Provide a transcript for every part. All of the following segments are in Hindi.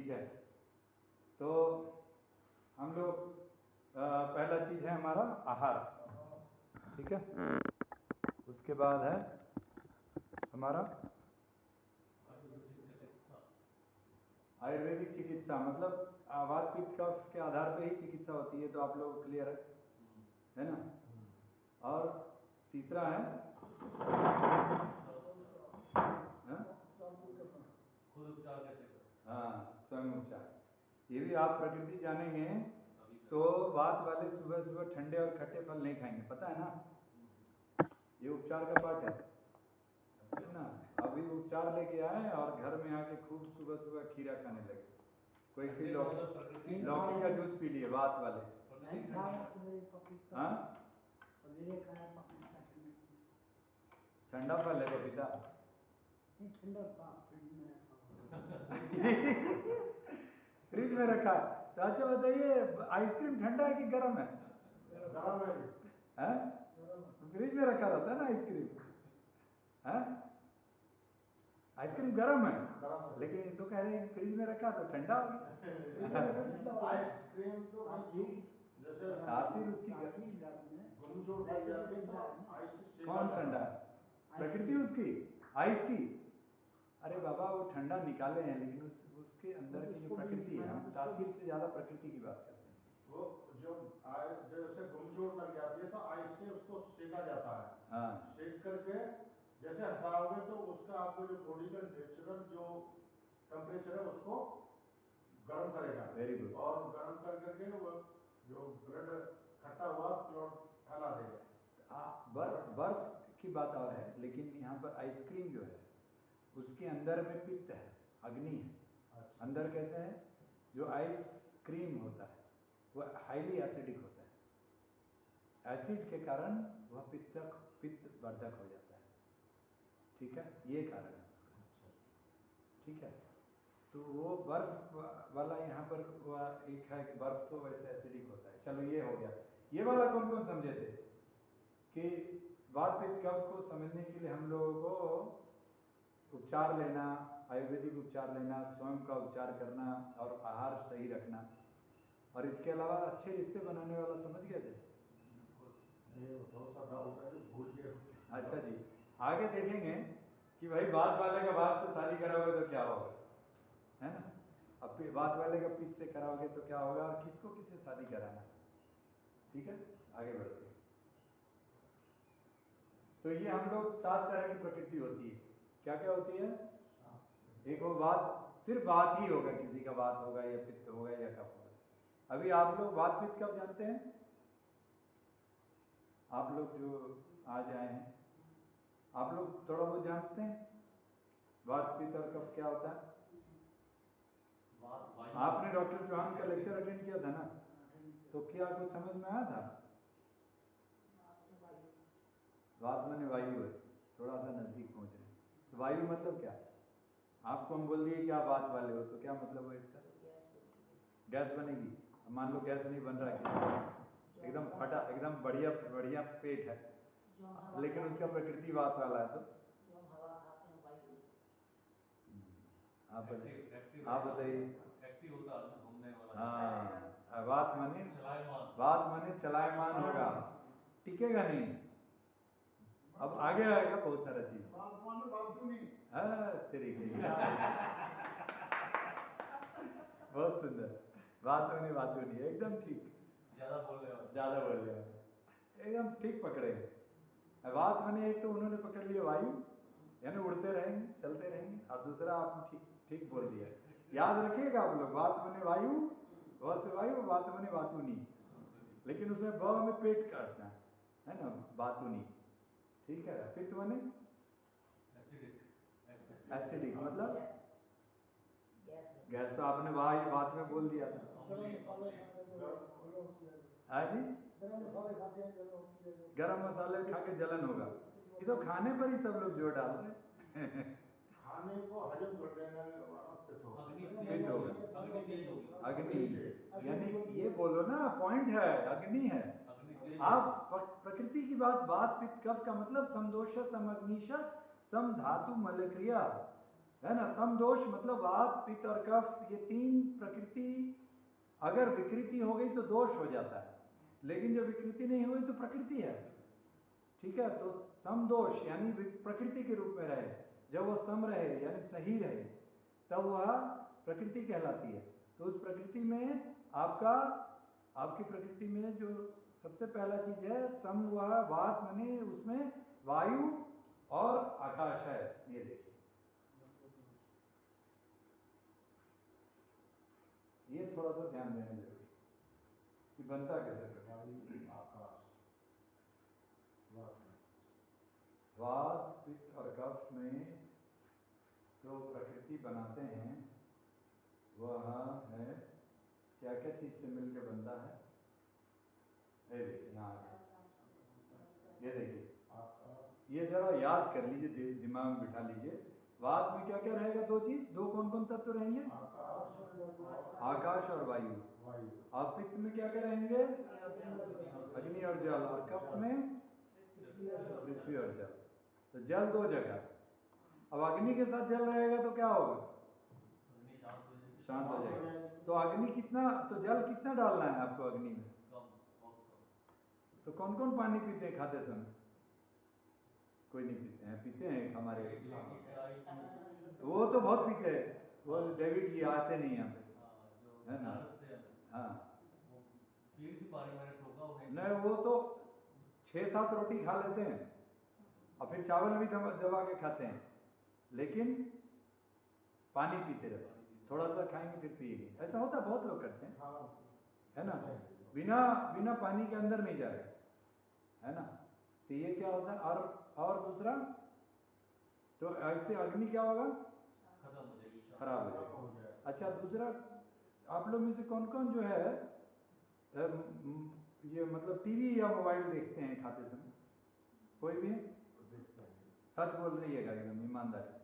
ठीक है, तो हम लोग पहला चीज है हमारा आहार, ठीक है। उसके बाद है हमारा आयुर्वेदिक चिकित्सा, मतलब वात पित्त कफ के आधार पे ही चिकित्सा होती है, तो आप लोग क्लियर है ना। और तीसरा है खुद उपचार कैसे करें, हाँ स्वयं उपचार। ये भी आप प्रकृति जानेंगे तो वात वाले सुबह सुबह ठंडे और खट्टे फल नहीं खाएंगे, पता है ना, ये उपचार का पार्ट है ना। अभी उपचार लेके आए और घर में आके खूब सुबह सुबह खीरा खाने लगे, कोई कोई लौकी का जूस पी लिए वात वाले। हाँ ठंडा फल है पपीता फ्रिज में रखा। तो अच्छा बताइए, आइसक्रीम ठंडा है कि गर्म है? गरम है। फ्रिज में रखा रहता है ना आइसक्रीम, है आइसक्रीम गर्म है, लेकिन ये तो कह रहे हैं फ्रिज में रखा तो ठंडा हो गया। आइसक्रीम तो जैसे तासीर उसकी कौन ठंडा है? प्रकृति उसकी आइस की। अरे बाबा वो ठंडा निकाले हैं, लेकिन उसके अंदर की जो प्रकृति है, हम तासीर से ज्यादा प्रकृति की बात करते हैं। वो जो जैसे गुमचोड़ लग जाती है तो आइस से उसको सेका जाता है। हाँ सेक करके जैसे हटाओगे तो उसका आपको जो बॉडी का नेचुरल जो टेम्परेचर है उसको गर्म करेगा। Very good. और गर्म कर करके वो जो ब्लड खट्टा हुआ क्लॉट फैला देगा। बर्फ की बात और है, लेकिन यहाँ पर आइसक्रीम जो है उसके अंदर में पित्त है, अग्नि है। अंदर कैसे है? जो आइसक्रीम होता है वह हाईली एसिडिक होता है, एसिड के कारण वह पित्त वर्धक हो जाता है, ठीक है, ये कारण है उसका, ठीक है। तो वो बर्फ वाला यहाँ पर वह एक है कि बर्फ तो वैसे एसिडिक होता है। चलो ये हो गया। ये वाला कौन कौन समझे थे कि वात पित्त कफ को समझने के लिए हम लोगों को उपचार लेना, आयुर्वेदिक उपचार लेना, स्वयं का उपचार करना और आहार सही रखना, और इसके अलावा अच्छे रिश्ते बनाने वाला समझ गए थे? अच्छा जी, आगे देखेंगे कि भाई बात वाले का बात से शादी कराओगे तो क्या होगा, है ना। अब बात वाले का पित्त से कराओगे तो क्या होगा, और किसको किससे शादी कराना, ठीक है। आगे बढ़ते हैं। तो ये हम लोग 7 तरह की प्रकृति होती है। क्या क्या होती है? एक वो बात, सिर्फ बात ही होगा, किसी का बात होगा या पित्त होगा या कफ होगा। अभी आप लोग बात पित्त कब जानते हैं? आप लोग जो आज आए हैं, आप लोग थोड़ा बहुत जानते हैं बात पित्त और कफ क्या होता है? आपने डॉक्टर चौहान का लेक्चर अटेंड किया था ना, तो क्या कुछ समझ में आया था? बात माने वायु है, थोड़ा सा नजदीक पहुंच रहे हैं। तो वायु मतलब क्या? आपको हम बोल दिए कि आप बात वाले हो, तो क्या मतलब है इसका? गैस बनेगी। मान लो गैस नहीं बन रहा है किसी, एकदम फटा, एकदम बढ़िया बढ़िया पेट है, लेकिन उसका प्रकृति बात वाला है, तो आप बताइए। हाँ, बात माने चलायमान होगा, टिकेगा नहीं। अब आगे आएगा बहुत सारा चीज। तरीके बहुत सुंदर, बात नहीं, एकदम ठीक, ज्यादा बोल रहे हो, एकदम ठीक पकड़े। बात माने एक तो उन्होंने पकड़ लिया वायु, यानी उड़ते रहेंगे, चलते रहेंगे, और दूसरा आपने ठीक बोल दिया। याद रखिएगा आप लोग, बात माने वायु, व से वायु, बात माने वातुनी, लेकिन उसमें ब में पेट काटना है ना, बातुनी, ठीक है। पित्त माने एसिडिक, मतलब गैस, तो आपने बात में बोल दिया था। हाँ जी, गरम मसाले खा के जलन होगा। ये तो खाने पर ही सब लोग जोर डाल रहे हैं। खाने को हजम कर देना पित्त होगा, अग्नि, यानी ये बोलो ना, पॉइंट है, अग्नि है। आप प्रकृति की बात पित्त कफ का मतलब समदोष समग्निश सम धातु मल क्रिया, है ना। सम दोष मतलब वात पित्त और कफ, ये तीन प्रकृति अगर विकृति हो गई तो दोष हो जाता है, लेकिन जब विकृति नहीं हुई तो प्रकृति है। ठीक है, तो सम दोष यानी प्रकृति के रूप में रहे, जब वो सम रहे यानी सही रहे तब वह प्रकृति कहलाती है। तो उस प्रकृति में आपकी प्रकृति में जो सबसे पहला चीज है सम, वह वात माने उसमें वायु और आकाश है। ये देखिए, ये थोड़ा सा ध्यान देना जरूरी कि बनता कैसे प्रकृति। आकाश, वात पित्त और कफ में जो प्रकृति बनाते हैं वह है क्या क्या चीज से मिलकर बनता है। ये देखिए यहाँ, ये देखिए, ये जरा याद कर लीजिए, दिमाग में बिठा लीजिए। वात में क्या क्या रहेगा? दो चीज, दो कौन कौन तत्व रहेंगे? आकाश और वायु। और पित्त में क्या क्या रहेंगे? अग्नि और जल। और कफ में पृथ्वी और जल। तो जल दो जगह। अब अग्नि के साथ जल रहेगा तो क्या होगा? शांत हो जाएगा। तो अग्नि कितना, तो जल कितना डालना है आपको अग्नि में? तो कौन कौन पानी पीते हैं खाते समय? कोई नहीं पीते हैं। पीते हैं हमारे, वो तो बहुत पीते हैं। वो डेविड जी आते नहीं यहाँ पे, है ना। हाँ नहीं, वो तो 6-7 रोटी खा लेते हैं और फिर चावल भी दबा के खाते हैं, लेकिन पानी पीते रहते हैं। थोड़ा सा खाएंगे फिर पिएंगे, ऐसा होता है, बहुत लोग करते हैं, है ना। बिना पानी के अंदर नहीं जाएगा, है ना। तो ये क्या होता है? और दूसरा तो ऐसे अग्नि क्या होगा? खराब हो जाएगा। अच्छा, दूसरा आप लोग में से कौन कौन जो है ये मतलब टीवी या मोबाइल देखते हैं खाते समय? कोई भी है? सच बोल रही है एकदम ईमानदारी से।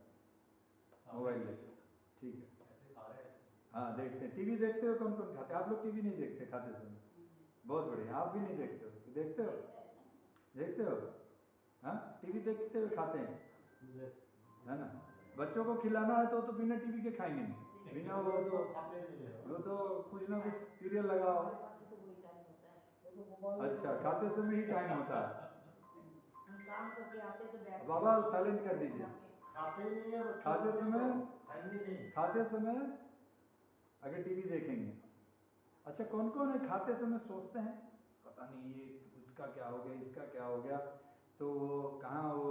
मोबाइल देखते, ठीक है। हाँ देखते हैं। टीवी देखते हो? कौन कौन खाते? आप लोग टीवी नहीं देखते खाते समय? बहुत बढ़िया। आप भी नहीं देखते हो? देखते हो? देखते हो? हाँ, टीवी देखते हुए खाते हैं, है ना। बच्चों को खिलाना है तो बिना टीवी के खाएंगे नहीं, बिना वो तो कुछ ना कुछ सीरियल लगाओ। अच्छा, खाते समय ही टाइम होता है। बाबा साइलेंट कर दीजिए। खाते समय अगर टीवी देखेंगे। अच्छा, कौन कौन है खाते समय सोचते हैं पता नहीं ये उसका क्या हो गया, इसका क्या हो गया, तो कहाँ वो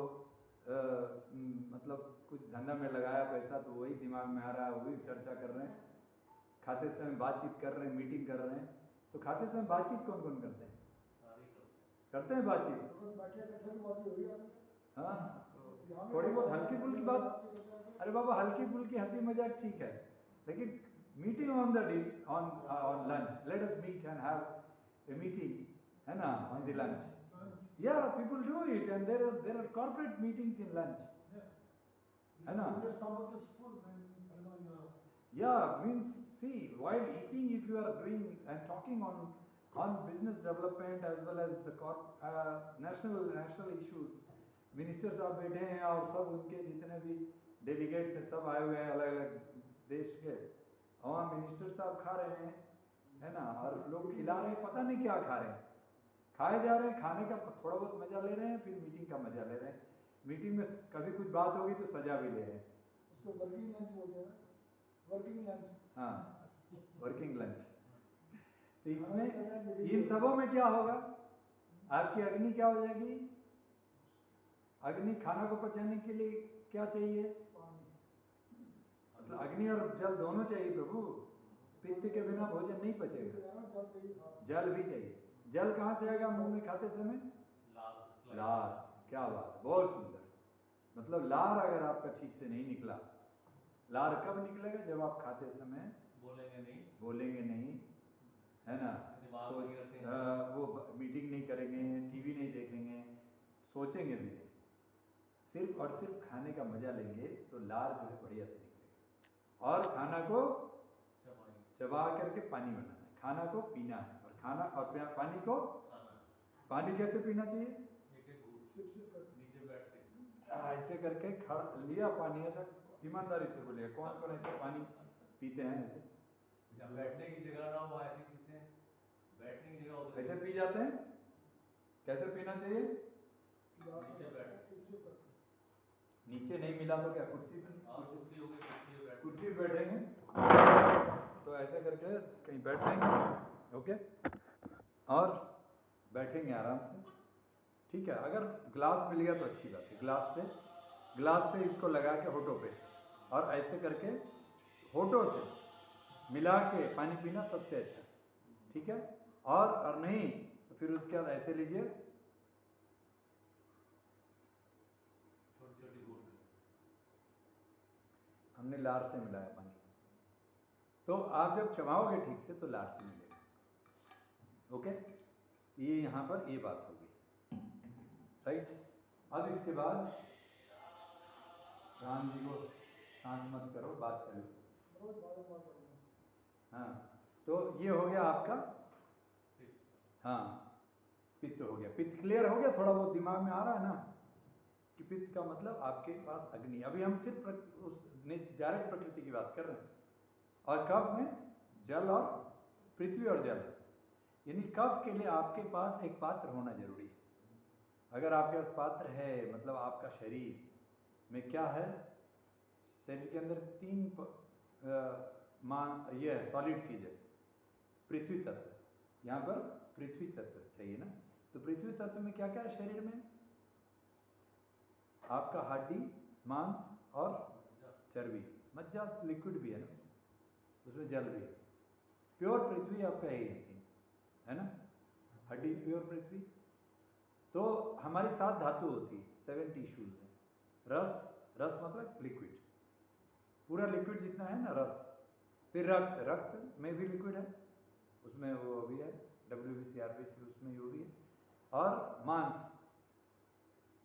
मतलब कुछ धंधा में लगाया पैसा तो वही दिमाग में आ रहा है, वही चर्चा कर रहे हैं। खाते समय बातचीत कर रहे हैं, मीटिंग कर रहे हैं। तो खाते समय बातचीत कौन कौन करते हैं? करते हैं बातचीत। हाँ, थोड़ी बहुत हल्की फुल्की बात। अरे बाबा, हल्की फुल्की हंसी मजाक ठीक है, लेकिन meeting on lunch, let us meet and have a meeting, है ना, on the lunch. Yeah, people do it, and there are corporate meetings in lunch, है ना। Yeah, means see, while eating, if you are doing and talking on business development as well as the national issues, minister साहब बैठे हैं और सब उनके जितने भी डेलीगेट्स हैं सब आए हुए हैं अलग अलग देश के, और मिनिस्टर साहब खा रहे हैं, है ना, और लोग खिला रहे हैं, पता नहीं क्या खा रहे हैं, खाए जा रहे हैं, खाने का थोड़ा बहुत मजा ले रहे हैं, फिर मीटिंग का मजा ले रहे हैं। मीटिंग में कभी कुछ बात होगी तो सजा भी ले रहे हैं। उसको वर्किंग लंच बोलते हैं, वर्किंग लंच। हाँ, वर्किंग लंच। तो इसमें इन सबों में क्या होगा? आपकी अग्नि क्या हो जाएगी? अग्नि खाना को पचाने के लिए क्या चाहिए? मतलब अग्नि और जल दोनों चाहिए प्रभु। पित्त के बिना भोजन नहीं पचेगा, जल भी चाहिए। जल कहाँ से आएगा मुंह में खाते समय? लार। क्या बात, बहुत सुंदर। मतलब लार अगर आपका ठीक से नहीं निकला, लार कब निकलेगा? जब आप खाते समय बोलेंगे नहीं, है ना, वो मीटिंग नहीं करेंगे, टीवी नहीं देखेंगे, सोचेंगे भी नहीं, सिर्फ और सिर्फ खाने का मजा लेंगे, तो लार जो है बढ़िया से निकलेगा। और खाना को चबा करके पानी बनाना है, खाना को पीना है, और खाना और पानी को, पानी कैसे पीना चाहिए? ऐसे करके लिया पानी, ऐसा ईमानदारी से बोलिए, कौन कौन ऐसे पानी पीते हैं ऐसे? जब बैठने की जगह ना हो वहाँ ऐसे पीते हैं, बैठने की जगह हो तो ऐसे पी जाते हैं? कैसे पीना चाहिए? नीचे बैठ, नीचे नहीं मिला तो क्या कुर्सी पे? हाँ कुर्सी हो गई, कुर्सी पे बैठ, कुर्सी पे बैठेंगे तो ऐसे करके कहीं बैठ जाएंगे, ओके, और बैठेंगे आराम से, ठीक है। अगर ग्लास मिल गया तो अच्छी बात है, ग्लास से इसको लगा के होठों पे और ऐसे करके होठों से मिला के पानी पीना सबसे अच्छा, ठीक है। और नहीं तो फिर उसके बाद ऐसे लीजिए, छोटी छोटी घूंट, हमने लार से मिलाया पानी, तो आप जब चबाओगे ठीक से तो लार से मिलेगा, ओके। ये यहाँ पर ये बात होगी, राइट। अब इसके बाद राम जी को शांत मत करो, बात करो, हाँ। तो ये हो गया आपका, हाँ, पित्त हो गया, पित्त क्लियर हो गया, थोड़ा बहुत दिमाग में आ रहा है ना कि पित्त का मतलब आपके पास अग्नि। अभी हम सिर्फ उस डायरेक्ट प्रकृति की बात कर रहे हैं, और कफ में जल और पृथ्वी और जल, यानी कफ के लिए आपके पास एक पात्र होना जरूरी है। अगर आपके पास पात्र है, मतलब आपका शरीर में क्या है, शरीर के अंदर 3 ये सॉलिड चीज़ है, पृथ्वी तत्व, यहाँ पर पृथ्वी तत्व चाहिए ना, तो पृथ्वी तत्व में क्या क्या है शरीर में? आपका हड्डी, मांस और चर्बी, मज्जा लिक्विड भी है ना, उसमें जल भी है। प्योर पृथ्वी आपका यही है ना, हड्डी प्योर पृथ्वी। तो हमारी 7 धातु होती है, 7 टिश्यूज हैं। रस मतलब लिक्विड, पूरा लिक्विड जितना है ना रस। फिर रक्त में भी लिक्विड है, उसमें वो भी है, WBC RBC उसमें वो भी है, और मांस,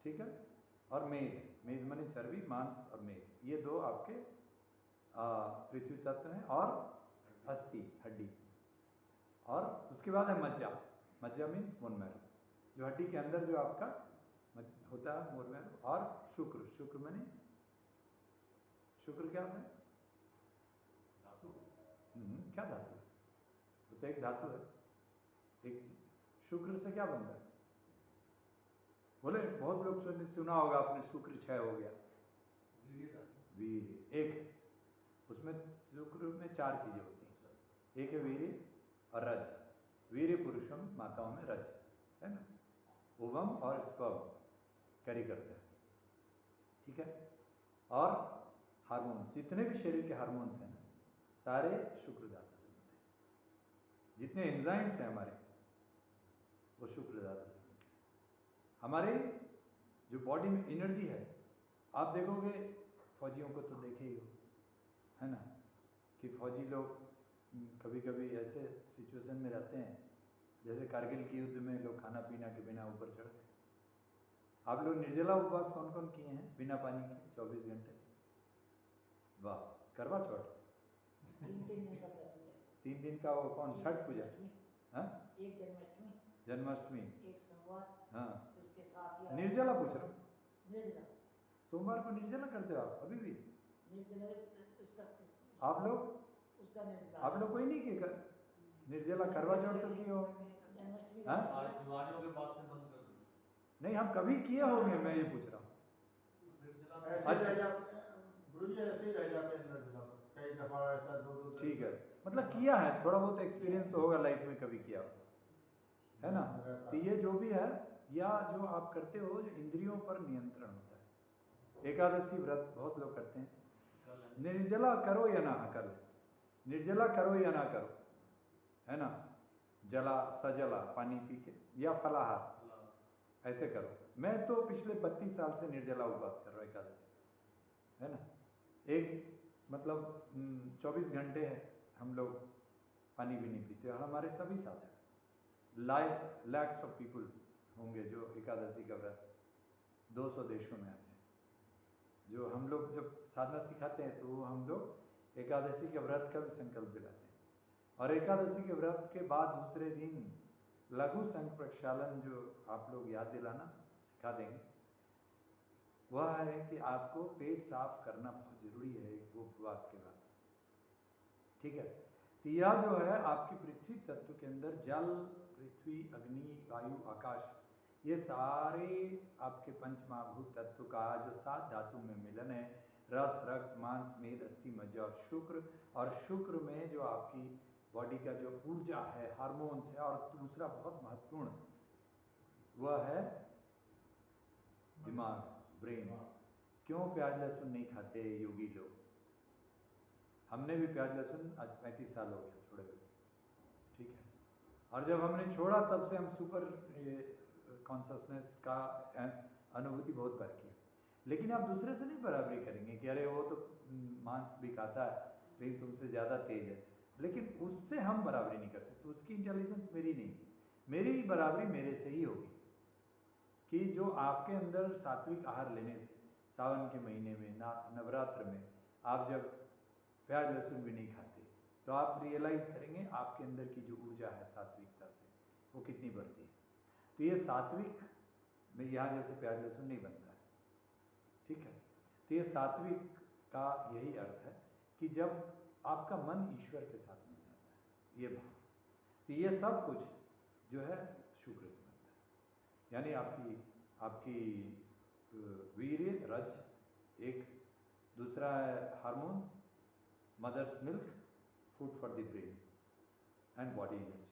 ठीक है, और मेद माने चर्बी, मांस और मेद, ये 2 आपके पृथ्वी तत्व हैं, और अस्थि हड्डी, और उसके बाद है मज्जा मीन्स बोन मैरो, जो हड्डी के अंदर जो आपका होता है बोन मैरो, और शुक्र माने, शुक्र क्या होता है? धातु, क्या धातु है? वो तो एक धातु है। एक शुक्र से क्या बनता है? बोले बहुत लोग सुना होगा आपने, शुक्र क्षय हो गया, वीर्य एक, उसमें शुक्र में 4 चीजें होती हैं, एक है वीर्य और रज। वीर्य पुरुषम, माताओं में रज है ना, ओवम और स्पर्म कैरी करते हैं, ठीक है। और हार्मोन्स, जितने भी शरीर के हार्मोन्स हैं ना, सारे शुक्र धातु से बनते हैं। जितने एंजाइम्स हैं हमारे, वो शुक्र धातु से बनते हैं। हमारे जो बॉडी में एनर्जी है, आप देखोगे फौजियों को तो देखे ही हो, है ना, कि फौजी लोग कभी कभी ऐसे सिचुएशन में रहते हैं, जैसे कारगिल के युद्ध में लोग खाना पीना के बिना ऊपर चढ़ गए। आप लोग निर्जला उपवास कौन कौन किए हैं बिना पानी के 24 घंटे? वाह, करवा चौथ 3 दिन का वो कौन, छठ पूजा, हाँ, एक जन्माष्टमी, एक सोमवार, हाँ, उसके साथ ही निर्जला पूछ रहा हूँ, निर्जला, सोमवार को निर्जला करते हो आप अभी भी? निर्जला उसका आप लोग कोई नहीं किए निर्जला? करवा चौथ तो किए हो, जन्माष्टमी हाँ? आज बीमारियों के बाद से बंद कर दो, नहीं, हम कभी किए होंगे, मैं ये पूछ रहा हूँ। ऐसे रह जाते हैं गुरु जी, ऐसे ही रह जाते हैं निर्जला, कई दफा ऐसा 2-2 ठीक है, मतलब किया है, थोड़ा बहुत एक्सपीरियंस तो होगा लाइफ में, कभी किया हो, है ना। तो ये जो भी है, या जो आप करते हो, जो इंद्रियों पर नियंत्रण होता है। एकादशी व्रत बहुत लोग करते हैं, निर्जला करो या ना करो, निर्जला करो या ना करो, है ना, जला सजला पानी पी के, या फलाहार ऐसे करो। मैं तो पिछले 32 साल से निर्जला उपवास कर रहा हूँ एकादशी, है ना। एक मतलब 24 घंटे हम लोग पानी भी नहीं पीते, और हमारे सभी साथ हैं, लैक्स ऑफ पीपल होंगे जो एकादशी का व्रत 200 देशों में आते हैं। जो हम लोग जब साधना सिखाते हैं तो हम लोग एकादशी के व्रत का भी संकल्प दिलाते हैं, और एकादशी के व्रत के बाद दूसरे दिन लघु संघ प्रक्षालन, जो आप लोग याद दिलाना सिखा देंगे, वह है कि आपको पेट साफ करना बहुत जरूरी है वो उपवास के बाद, ठीक है। तो यह जो है आपकी पृथ्वी तत्व के अंदर जल, पृथ्वी, अग्नि, वायु, आकाश, ये सारे आपके पंचमहाभूत तत्व का जो 7 धातु में मिलन है, रस, रक्त, मांस, मेद, अस्थि, मज्जा और शुक्र, और शुक्र में जो आपकी बॉडी का जो ऊर्जा है, हार्मोन्स है, और दूसरा बहुत महत्वपूर्ण वह है दिमाग, ब्रेन। क्यों प्याज लहसुन नहीं खाते योगी लोग? हमने भी प्याज लहसुन आज 35 साल हो गया छोड़े हुए, ठीक है। और जब हमने छोड़ा तब से हम सुपर कॉन्शसनेस का अनुभूति बहुत बार की। लेकिन आप दूसरे से नहीं बराबरी करेंगे कि अरे वो तो मांस भी खाता है लेकिन तुमसे ज़्यादा तेज है, लेकिन उससे हम बराबरी नहीं कर सकते। उसकी इंटेलिजेंस मेरी नहीं, मेरी बराबरी मेरे से ही होगी कि जो आपके अंदर सात्विक आहार लेने से, सावन के महीने में, नवरात्र में आप जब प्याज लहसुन भी नहीं खाते तो आप रियलाइज़ करेंगे आपके अंदर की जो ऊर्जा है सात्विकता से वो कितनी बढ़ती है। तो ये सात्विक में यहाँ जैसे प्याज लहसुन नहीं बनता है, ठीक है। तो ये सात्विक का यही अर्थ है कि जब आपका मन ईश्वर के साथ मिल जाता है, ये भाव, तो ये सब कुछ जो है शुक्र से बनता है। यानी आपकी वीर्य, रज एक, दूसरा है hormones, mothers milk, food for the brain and body energy,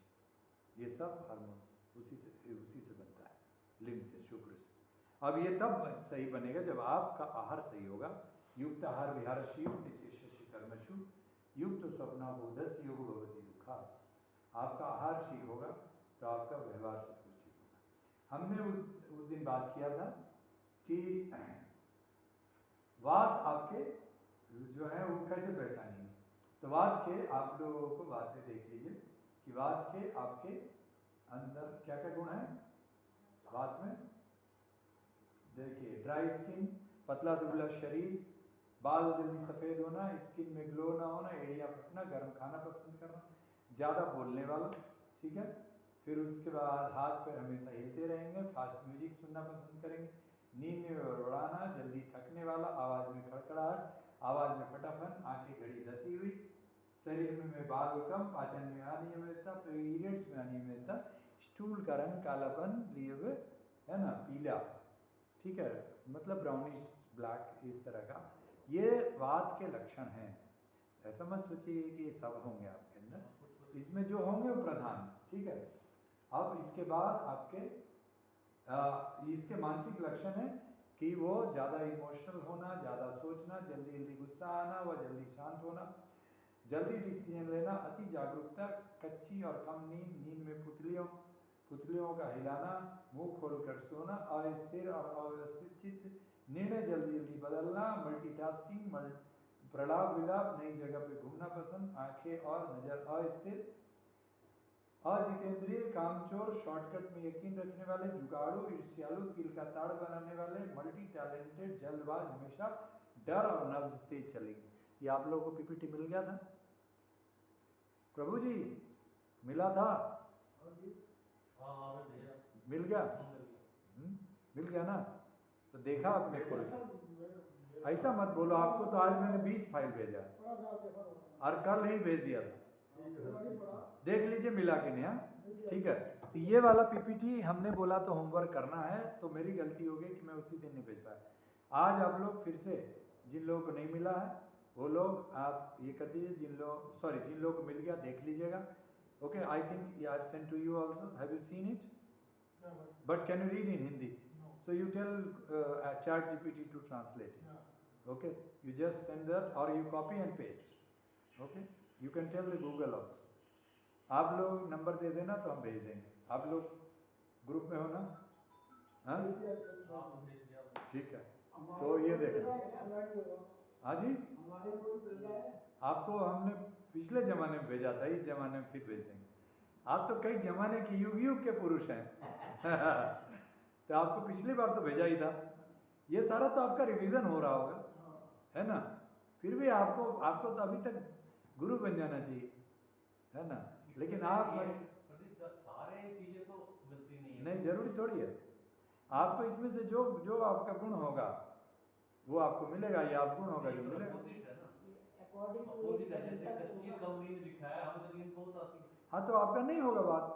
ये सब हार्मोन्स उसी से बनता है, लिम्ब से, शुक्र से। अब ये तब सही बनेगा जब आपका आहार सही होगा। युक्त आहार विहारस्य युक्त चेष्टस्य कर्मसु युक्त स्वप्नाबोधस्य योग भवति दुःखा। आपका आहार ठीक होगा तो आपका व्यवहार सब कुछ ठीक होगा। हमने उस दिन बात किया था कि वात आपके जो है वो कैसे पहचानेंगे। तो वात के आप लोगों को बात में देख लीजिए कि वात के आपके अंदर क्या क्या गुण है। वात में देखिए, ड्राई स्किन, पतला दुबला शरीर, बाल जल्दी सफ़ेद होना, स्किन में ग्लो ना होना, एड़िया फटना, गर्म खाना पसंद करना, ज़्यादा बोलने वाला, ठीक है। फिर उसके बाद हाथ पैर हमेशा हिलते रहेंगे, फास्ट म्यूजिक सुनना पसंद करेंगे, नींद में उड़ाना, जल्दी थकने वाला, आवाज़ में खड़खड़ाहट, आवाज़ में फटाफट, आंखें घड़ी धसी हुई, शरीर में बाल कम, पाचन में अनियमितता, पीरियड्स में अनियमितता, स्टूल का रंग कालापन लिए हुए है ना, पीला, ठीक है, मतलब ब्राउनिश ब्लैक, इस तरह का, ये वात के लक्षण हैं। ऐसा मत सोचिए कि सब होंगे आपके अंदर, इसमें जो होंगे वो प्रधान, ठीक है। अब इसके बाद आपके इसके मानसिक लक्षण है कि वो ज़्यादा इमोशनल होना, ज़्यादा सोचना, जल्दी जल्दी गुस्सा आना, व जल्दी शांत होना, जल्दी डिसीजन लेना, अति जागरूकता, कच्ची और कम नींद, नींद में पुतलियों का हिलाना, मुंह खोलकर सोना, अस्थिर और अव्यवस्थित चित्त, निर्णय जल्दी जल्दी बदलना, मल्टीटास्किंग, प्रलाप विलाप, नई जगह पे घूमना पसंद, आंखें और नज़र अस्थिर, अजितेंद्रिय, कामचोर, शॉर्टकट में यकीन रखने वाले, जुगाड़ू, ईर्ष्यालु, तिल का ताड़ बनाने वाले, मल्टी टैलेंटेड, जल्दबाज, हमेशा डर और नब्ज तेज चलेगी। ये आप लोगों को पीपीटी मिल गया था प्रभु जी? मिला था? मिल गया? मिल गया ना? तो देखा आपने खोल के? ऐसा मत बोलो, आपको तो आज मैंने 20 फाइल भेजा और कल ही भेज दिया था। देख लीजिए मिला कि नहीं, ठीक है। तो ये वाला पीपीटी हमने बोला तो होमवर्क करना है, तो मेरी गलती हो गई कि मैं उसी दिन नहीं भेज पाया। आज आप लोग फिर से, जिन लोगों को नहीं मिला है वो लोग आप ये कर दीजिए, जिन लोगों को मिल गया देख लीजिएगा। Okay, I think I have sent to you also, have you seen it? But can you read in Hindi? So you tell ChatGPT to translate it. Okay, you just send that or you copy and paste. Okay, you can tell the Google also. आप लोग नंबर दे देना तो हम भेज देंगे। आप लोग ग्रुप में हो ना? हाँ, ठीक है। तो ये देखो, हाँ जी, आपको हमने पिछले ज़माने में भेजा था, इस ज़माने में फिर भेज देंगे। आप तो कई ज़माने के युग के पुरुष हैं। तो आपको पिछली बार तो भेजा ही था। ये सारा तो आपका रिवीजन हो रहा होगा, है ना? फिर भी आपको तो अभी तक गुरु बन जाना चाहिए, है ना? लेकिन आप सारे चीजें तो मिलती नहीं है। नहीं, जरूरी थोड़ी है। आपको इसमें से जो आपका गुण होगा वो आपको मिलेगा, ये अवगुण होगा जो मिलेगा। अपोजिट है ना, अकॉर्डिंग टू अपोजिट है। जैसे कच्ची कम नींद लिखा है, हमें तो नींद बहुत आती हाँ, तो आपका नहीं होगा बात।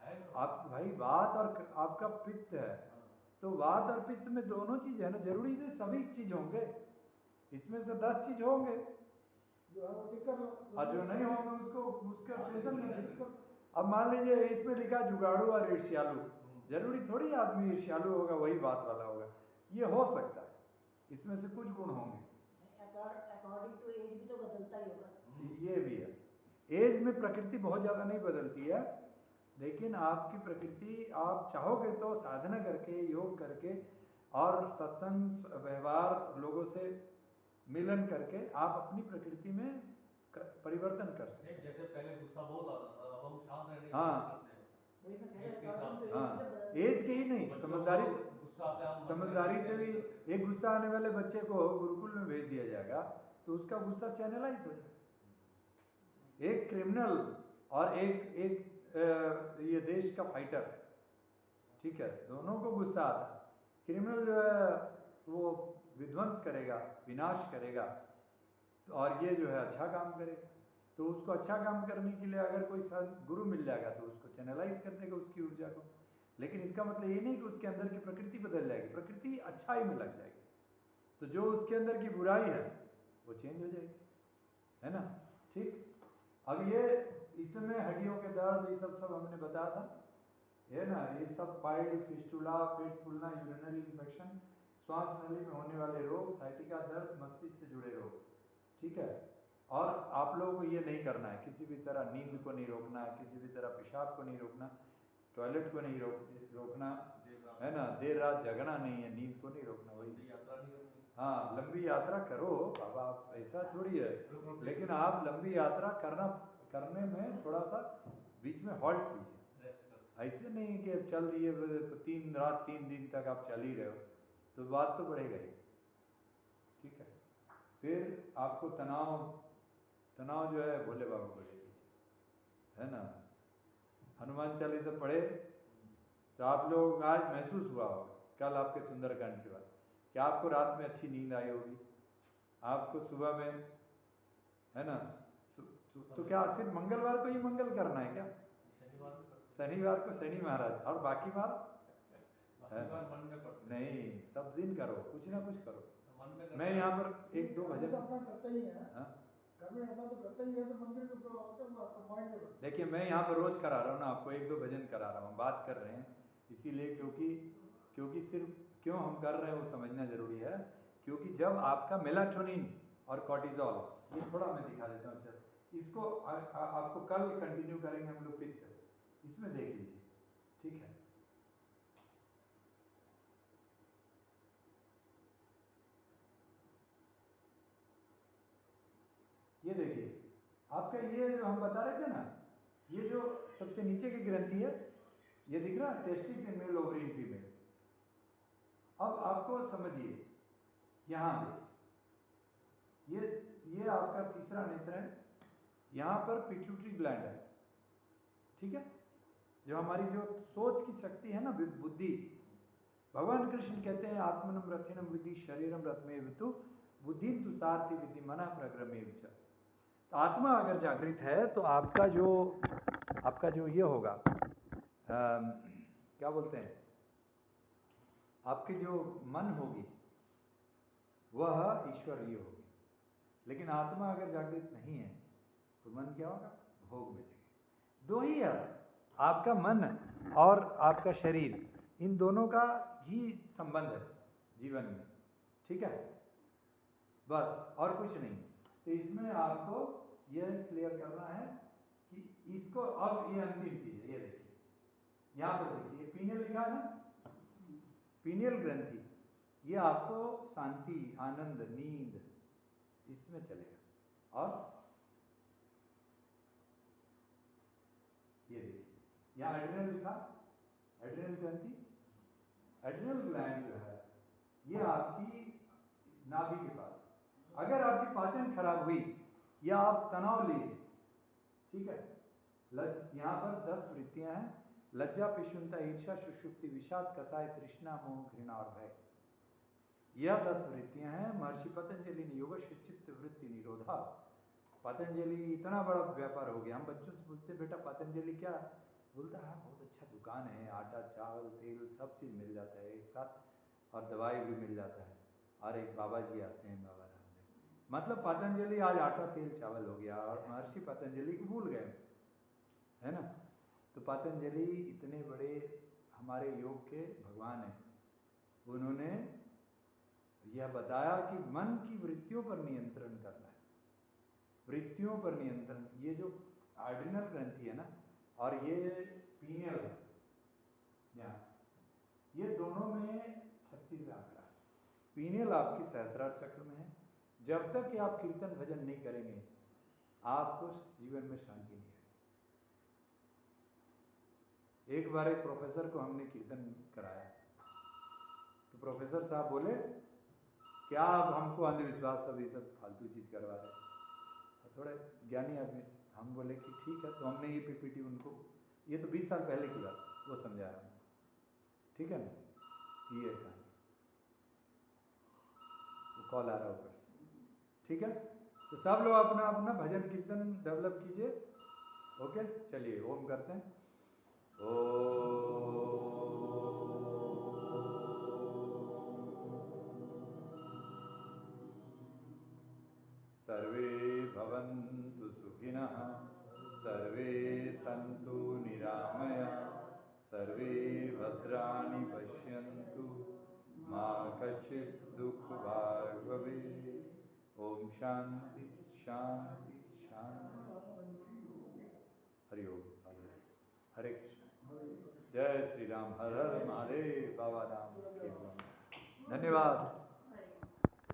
है ना। आप भाई वात और आपका पित्त है, हाँ। तो वात और पित्त में दोनों चीज है ना, जरूरी नहीं सभी चीज होंगे, इसमें से 10 चीज होंगे, जो है वो ठीक कर लो। और जो नहीं होंगे उसको उसका टेंशन नहीं। अब मान लीजिए इसमें लिखा जुगाड़ू और ईर्ष्यालु, जरूरी थोड़ी आदमी ईर्ष्यालु होगा वही बात वाला होगा, ये हो सकता है, इसमें से कुछ गुण होंगे। अकॉर्डिंग टू एज भी तो बदलता ही होगा। ये भी है, एज में प्रकृति बहुत ज़्यादा नहीं बदलती है, लेकिन आपकी प्रकृति आप चाहोगे तो साधना करके, योग करके और सत्संग व्यवहार लोगों से मिलन करके आप अपनी प्रकृति में परिवर्तन कर सकते हैं। जैसे पहले गुस्सा बहुत आता था, अब हम शांत रहने की हाँ। कोशिश करते हैं। वही मैं कह एज के रहा हिसाब हूँ, से। हाँ, एज के ही नहीं, बच्चों समझदारी को से, गुस्सा आता है, हम समझदारी से भी एक गुस्सा आने वाले बच्चे को गुरुकुल में भेज दिया जाएगा तो उसका गुस्सा चैनलाइज हो जाएगा। एक क्रिमिनल और एक ये देश का फाइटर, ठीक है, दोनों को गुस्सा आता है। क्रिमिनल जो है वो विध्वंस करेगा, विनाश करेगा, और ये जो है अच्छा काम करेगा, तो उसको अच्छा काम करने के लिए अगर कोई गुरु मिल जाएगा तो उसको चैनलाइज कर देगा उसकी ऊर्जा को। लेकिन इसका मतलब ये नहीं कि उसके अंदर की प्रकृति बदल जाएगी, प्रकृति अच्छाई में लग जाएगी, तो जो उसके अंदर की बुराई है वो चेंज हो जाएगी, है ना। ठीक, अब ये इसमें हड्डियों के दर्द ये सब हमने बताया था, है ना, ये सब पाइल्स, फिस्टुला, पेट फूलना, यूरिनरी इन्फेक्शन, श्वास नली में होने वाले रोग, साइटिका दर्द, मस्तिष्क से जुड़े रोग, ठीक है। और आप लोगों को ये नहीं करना है, किसी भी तरह नींद को नहीं रोकना है, किसी भी तरह पेशाब को नहीं रोकना, टॉयलेट को नहीं रोकना, है ना, देर रात जगना नहीं है, नींद को नहीं रोकना, वही यात्रा नहीं करनी। हाँ, लंबी यात्रा करो बाबा, ऐसा थोड़ी है, लेकिन आप लंबी यात्रा करने में थोड़ा सा बीच में हॉल्ट कीजिए। रेस्ट कर। ऐसे नहीं कि अब चल रही है 3 दिन तक आप चल ही रहे हो, तो बात तो बढ़ेगा ही, ठीक है। फिर आपको तनाव जो है भोले बाबा को ले लीजिए, है ना, हनुमान चालीसा पढ़े तो आप लोगों को आज महसूस हुआ होगा कल आपके सुंदरकांड के बाद कि आपको रात में अच्छी नींद आई होगी, आपको सुबह में, है ना, तो क्या सिर्फ मंगलवार को ही मंगल करना है क्या? शनिवार को शनि महाराज, और बाकी बार मन में पड़ता नहीं, सब दिन करो, कुछ ना कुछ करो। मन में मैं यहाँ पर 1-2 भजन, तो अपना करता ही है, हाँ? घर में अपना तो करता ही है, तो मंदिर में तो होता है, आपका माइंड में। देखिए मैं यहाँ पर रोज करा रहा हूँ ना, आपको 1-2 भजन करा रहा हूँ, बात कर रहे हैं इसीलिए, क्योंकि सिर्फ क्यों हम कर रहे हैं वो समझना जरूरी है। क्योंकि जब आपका मेलाटोनिन और कॉर्टिजोल, ये थोड़ा मैं दिखा देता हूँ, अच्छा इसको आपको कल कंटिन्यू करेंगे हम लोग पित्त, इसमें देख लीजिए, ठीक है। ये देखिए आपका ये जो हम बता रहे थे ना, ये जो सबसे नीचे की ग्रंथि है, ये दिख रहा है, testis in male, ovary in female. अब आपको समझिए, यहाँ पे ये आपका तीसरा नेत्र है, यहाँ पर पिट्यूटरी ग्लैंड है, ठीक है, जो हमारी जो सोच की शक्ति है ना, बुद्धि, भगवान कृष्ण कहते हैं आत्मनम रथिनम विद्धि शरीरम रथमे वितु बुद्धि तु सारथि विद्धि मना प्रग्रमे विच। तो आत्मा अगर जागृत है तो आपका जो ये होगा, क्या बोलते हैं, आपकी जो मन होगी वह ईश्वरीय होगी। लेकिन आत्मा अगर जागृत नहीं है तो मन क्या होगा, भोग मिलेगी। दो ही है, आपका मन और आपका शरीर, इन दोनों का ही संबंध है जीवन में, ठीक है, बस और कुछ नहीं। तो इसमें आपको यह क्लियर करना है कि इसको, अब ये अंतिम चीज है, ये देखिए यहाँ पर देखिए पीनियल लिखा है ना, पीनियल ग्रंथि, ये आपको शांति, आनंद, नींद इसमें चलेगा। और ये देखिए यहाँ एड्रिनल लिखा, एड्रिनल ग्रंथि, एड्रिनल ग्लैंड जो है ये आपकी नाभि के पास, अगर आपकी पाचन खराब हुई या आप तनाव लिए, ठीक है, यहाँ पर 10 वृत्तियां हैं, लज्जा, पिशुनता, ईर्ष्या, सुषुप्ति, विषाद, कसाय, तृष्णा, मोह, घृणा और भय। यह 10 वृत्तियां हैं। महर्षि पतंजलि ने योग चित्त वृत्ति निरोधा। पतंजलि इतना बड़ा व्यापार हो गया, हम बच्चों से पूछते बेटा पतंजलि क्या, बोलता है बहुत अच्छा दुकान है, आटा चावल तेल सब चीज़ मिल जाता है एक साथ, और दवाई भी मिल जाता है, और एक बाबा जी आते हैं बाबा रामदेव। मतलब पतंजलि आज आटा तेल चावल हो गया, और महर्षि पतंजलि को भूल गए, है ना। तो पतंजलि इतने बड़े हमारे योग के भगवान हैं। उन्होंने यह बताया कि मन की वृत्तियों पर नियंत्रण करना है, वृत्तियों पर नियंत्रण। ये जो आर्डिनल ग्रंथि है ना, और ये पीनियल है यहाँ, ये दोनों में 36 आंकड़ा। पीनियल आपकी सहस्रार चक्र में है। जब तक कि आप कीर्तन भजन नहीं करेंगे आपको जीवन में शांति नहीं आएगी। एक बार एक प्रोफेसर को हमने कीर्तन कराया, तो प्रोफेसर साहब बोले क्या आप हमको अंधविश्वास सब ये सब फालतू चीज़ करवा रहे हैं। थोड़ा ज्ञानी आदमी, हम बोले कि ठीक है। तो हमने ये पीपीटी उनको, ये तो 20 साल पहले की बात, वो समझाया, ठीक है ना। ये कहानी, वो कॉल आ रहा ऊपर से, ठीक है। तो सब लोग अपना अपना भजन कीर्तन डेवलप कीजिए, ओके। चलिए ओम करते हैं। सर्वे भवन्तु सुखिनः, सर्वे सन्तु निरामया, सर्वे भद्राणि पश्यन्तु, मा कश्चित् दुःखभाग् भवेत्। ओम शांति शांति शांति। हरि ओम। हरे कृष्ण। जय श्री राम। हर हर महादेव। बाबा राम के धन्यवाद।